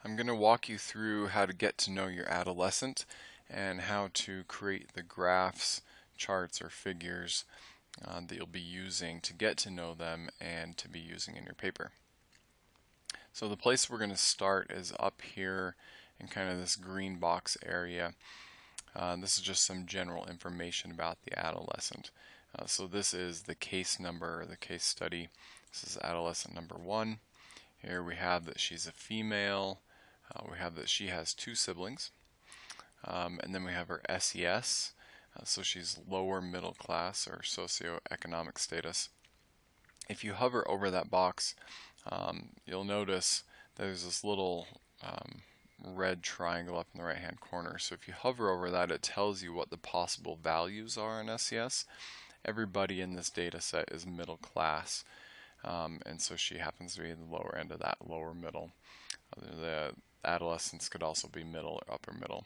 I'm going to walk you through how to get to know your adolescent and how to create the graphs, charts, or figures that you'll be using to get to know them and to be using in your paper. So the place we're going to start is up here in kind of this green box area. This is just some general information about the adolescent. So this is the case number, or the case study. This is adolescent number 1. Here we have that she's a female. We have that she has 2 siblings. And then we have her SES. So she's lower middle class or socioeconomic status. If you hover over that box, you'll notice there's this little red triangle up in the right hand corner. So if you hover over that, it tells you what the possible values are in SES. Everybody in this data set is middle class, and so she happens to be in the lower end of that, lower middle. The adolescents could also be middle or upper middle.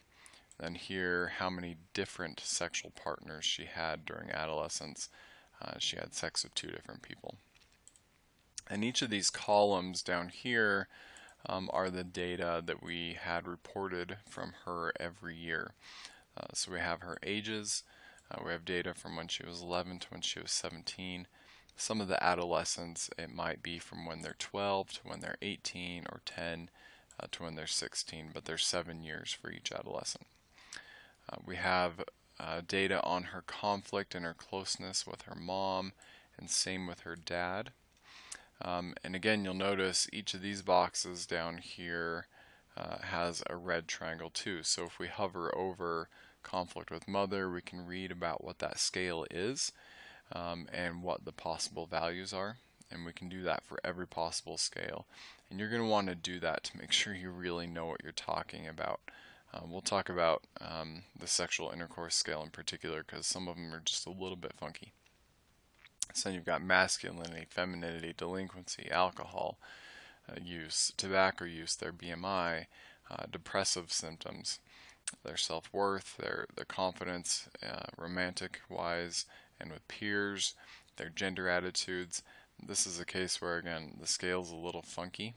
Then here, how many different sexual partners she had during adolescence. She had sex with 2 different people. And each of these columns down here are the data that we had reported from her every year. So we have her ages. We have data from when she was 11 to when she was 17. Some of the adolescents, it might be from when they're 12 to when they're 18 or 10 to when they're 16, but there's 7 years for each adolescent. We have data on her conflict and her closeness with her mom, and same with her dad. And again, you'll notice each of these boxes down here has a red triangle too. So if we hover over conflict with mother, we can read about what that scale is and what the possible values are. And we can do that for every possible scale. And you're going to want to do that to make sure you really know what you're talking about. We'll talk about the sexual intercourse scale in particular because some of them are just a little bit funky. So you've got masculinity, femininity, delinquency, alcohol use, tobacco use, their BMI, depressive symptoms, their self-worth, their confidence, romantic-wise and with peers, their gender attitudes. This is a case where, again, the scale's a little funky.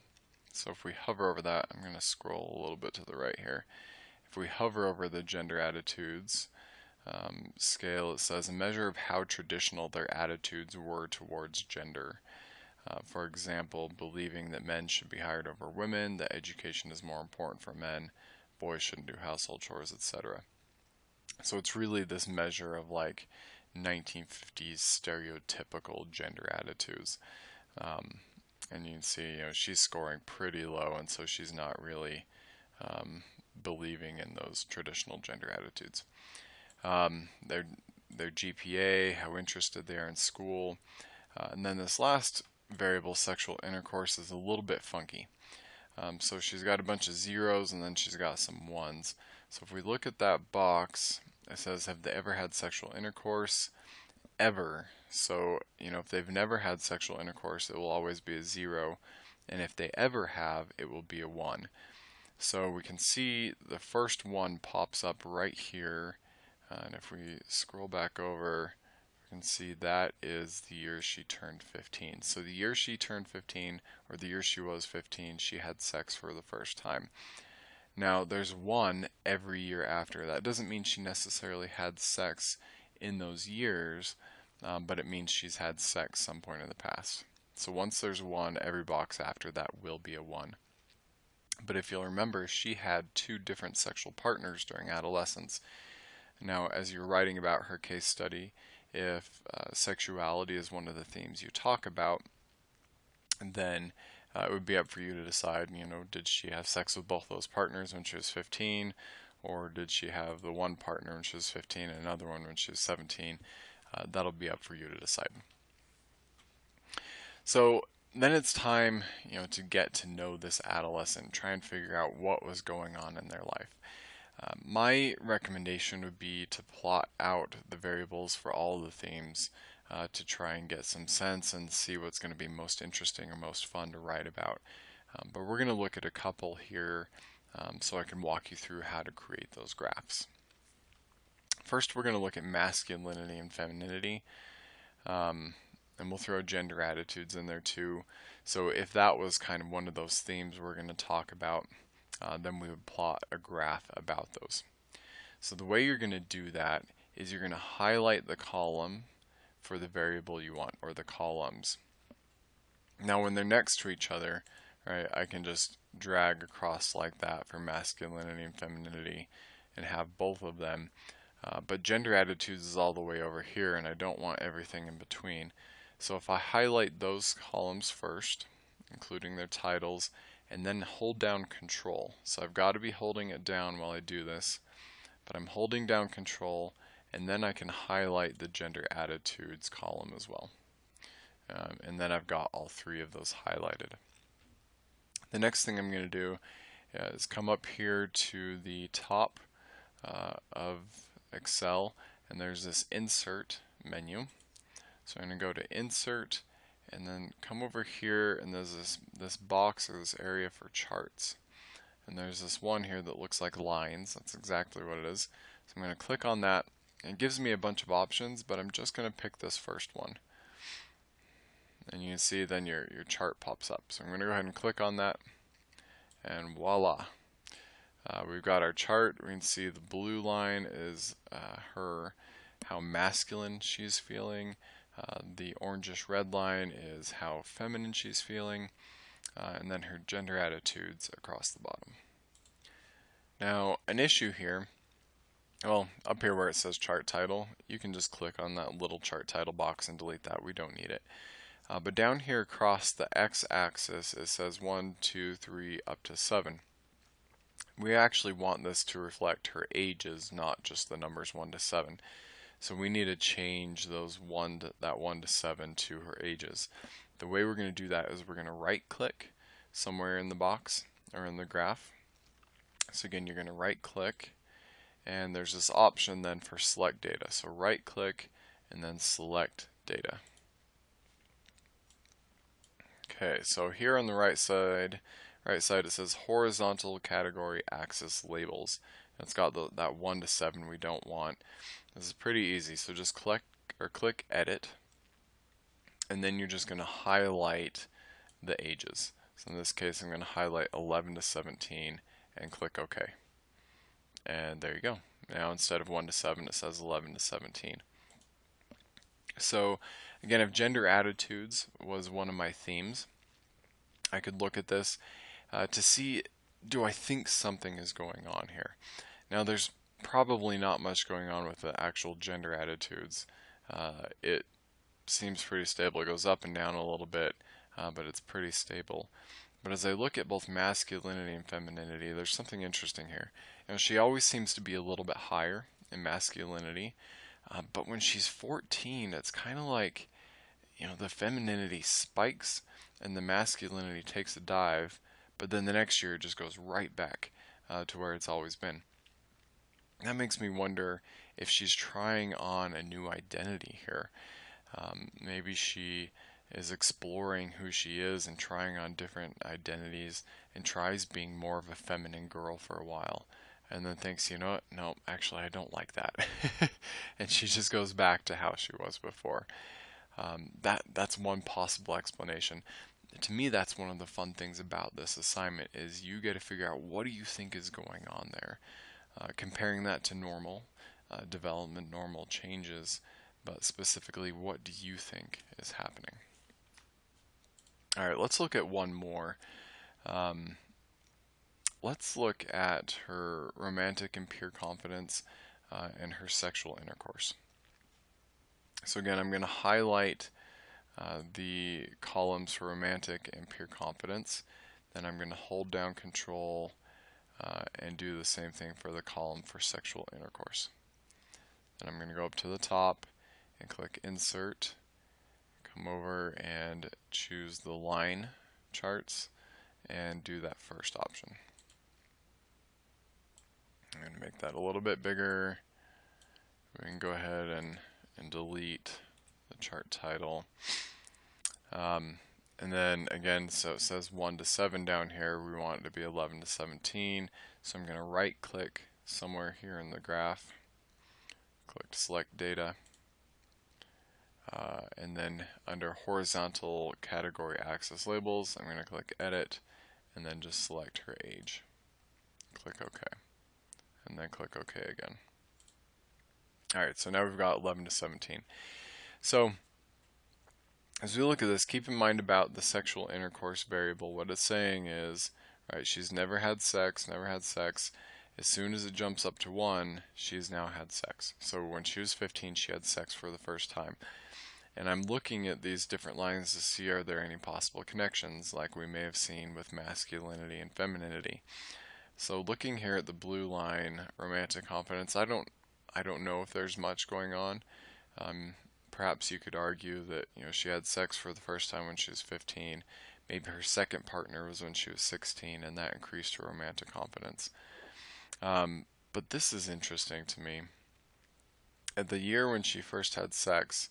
So if we hover over that, I'm going to scroll a little bit to the right here. If we hover over the gender attitudes scale, it says a measure of how traditional their attitudes were towards gender. For example, believing that men should be hired over women, that education is more important for men, boys shouldn't do household chores, etc. So it's really this measure of like 1950s stereotypical gender attitudes. And you can see, she's scoring pretty low, and so she's not really believing in those traditional gender attitudes. Their GPA, how interested they are in school, and then this last variable, sexual intercourse, is a little bit funky. So she's got a bunch of zeros and then she's got some ones. So if we look at that box, it says, have they ever had sexual intercourse? Ever. So, if they've never had sexual intercourse, it will always be a 0. And if they ever have, it will be a 1. So we can see the first one pops up right here. And if we scroll back over, we can see that is the year she turned 15. So the year she turned 15, or the year she was 15, she had sex for the first time. Now, there's 1 every year after. That doesn't mean she necessarily had sex in those years, but it means she's had sex some point in the past. So once there's 1, every box after that will be a 1. But if you'll remember, she had 2 different sexual partners during adolescence. Now, as you're writing about her case study, if sexuality is one of the themes you talk about, then it would be up for you to decide, did she have sex with both those partners when she was 15, or did she have the one partner when she was 15 and another one when she was 17? That'll be up for you to decide. So then it's time, to get to know this adolescent, try and figure out what was going on in their life. My recommendation would be to plot out the variables for all the themes to try and get some sense and see what's going to be most interesting or most fun to write about. But we're going to look at a couple here so I can walk you through how to create those graphs. First, we're going to look at masculinity and femininity. And we'll throw gender attitudes in there too. So if that was kind of one of those themes we're going to talk about, then we would plot a graph about those. So the way you're going to do that is you're going to highlight the column for the variable you want, or the columns. Now when they're next to each other, right, I can just drag across like that for masculinity and femininity and have both of them. But gender attitudes is all the way over here, and I don't want everything in between. So if I highlight those columns first, including their titles, and then hold down Control. So I've got to be holding it down while I do this, but I'm holding down Control, and then I can highlight the gender attitudes column as well. And then I've got all three of those highlighted. The next thing I'm going to do is come up here to the top of Excel, and there's this Insert menu. So I'm going to go to Insert, and then come over here, and there's this box, or this area for charts. And there's this one here that looks like lines. That's exactly what it is. So I'm going to click on that. It gives me a bunch of options, but I'm just going to pick this first one. And you can see then your chart pops up. So I'm going to go ahead and click on that, and voila. We've got our chart. We can see the blue line is how masculine she's feeling. The orangish red line is how feminine she's feeling, and then her gender attitudes across the bottom. Now, an issue here, well, up here where it says chart title, you can just click on that little chart title box and delete that. We don't need it. But down here across the x-axis, it says 1, 2, 3, up to 7. We actually want this to reflect her ages, not just the numbers 1 to 7. So we need to change that 1 to 7 to her ages. The way we're going to do that is we're going to right click somewhere in the box or in the graph. So again, you're going to right click, and there's this option then for select data. So right click and then select data. Okay, so here on the right side it says horizontal category axis labels. It's got that 1 to 7 we don't want. This is pretty easy, so just click edit, and then you're just going to highlight the ages. So in this case, I'm going to highlight 11 to 17 and click OK. And there you go. Now instead of 1 to 7, it says 11 to 17. So again, if gender attitudes was one of my themes, I could look at this to see, do I think something is going on here? Now there's probably not much going on with the actual gender attitudes. It seems pretty stable. It goes up and down a little bit, but it's pretty stable. But as I look at both masculinity and femininity, there's something interesting here. You know, she always seems to be a little bit higher in masculinity, but when she's 14, it's kind of like, you know, the femininity spikes and the masculinity takes a dive, but then the next year it just goes right back to where it's always been. That makes me wonder if she's trying on a new identity here. Maybe she is exploring who she is and trying on different identities, and tries being more of a feminine girl for a while, and then thinks, you know what, no, actually I don't like that. And she just goes back to how she was before. That's one possible explanation. To me, that's one of the fun things about this assignment, is you get to figure out what do you think is going on there. Comparing that to normal development, normal changes, but specifically, what do you think is happening? All right, let's look at one more. Let's look at her romantic and pure confidence and her sexual intercourse. So again, I'm going to highlight the columns for romantic and pure confidence. Then I'm going to hold down Control and do the same thing for the column for sexual intercourse. Then I'm going to go up to the top and click Insert, come over and choose the line charts and do that first option. I'm going to make that a little bit bigger. We can go ahead and delete the chart title. And then again, so it says 1 to 7 down here. We want it to be 11 to 17. So I'm going to right click somewhere here in the graph, click Select Data, and then under Horizontal Category Axis Labels, I'm going to click Edit and then just select her age. click OK, and then click OK again. Alright, so now we've got 11 to 17. So as we look at this, keep in mind about the sexual intercourse variable. What it's saying is, right, she's never had sex, never had sex. As soon as it jumps up to 1, she's now had sex. So when she was 15, she had sex for the first time. And I'm looking at these different lines to see are there any possible connections, like we may have seen with masculinity and femininity. So looking here at the blue line, romantic confidence, I don't know if there's much going on. Perhaps you could argue that she had sex for the first time when she was 15. Maybe her second partner was when she was 16, and that increased her romantic confidence. But this is interesting to me. At the year when she first had sex,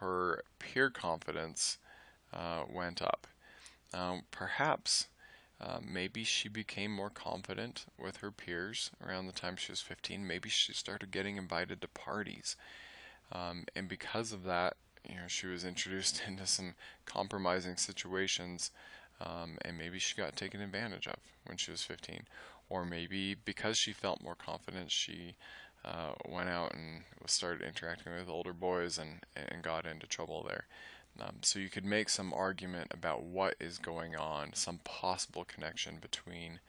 her peer confidence went up. Perhaps maybe she became more confident with her peers around the time she was 15. Maybe she started getting invited to parties. And because of that, she was introduced into some compromising situations, and maybe she got taken advantage of when she was 15. Or maybe because she felt more confident, she went out and started interacting with older boys and got into trouble there. So you could make some argument about what is going on, some possible connection between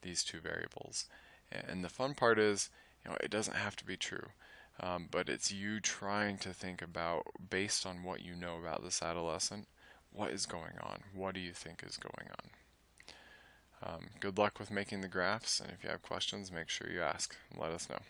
these two variables. And the fun part is, it doesn't have to be true. But it's you trying to think about, based on what you know about this adolescent, what is going on? What do you think is going on? Good luck with making the graphs, and if you have questions, make sure you ask and let us know.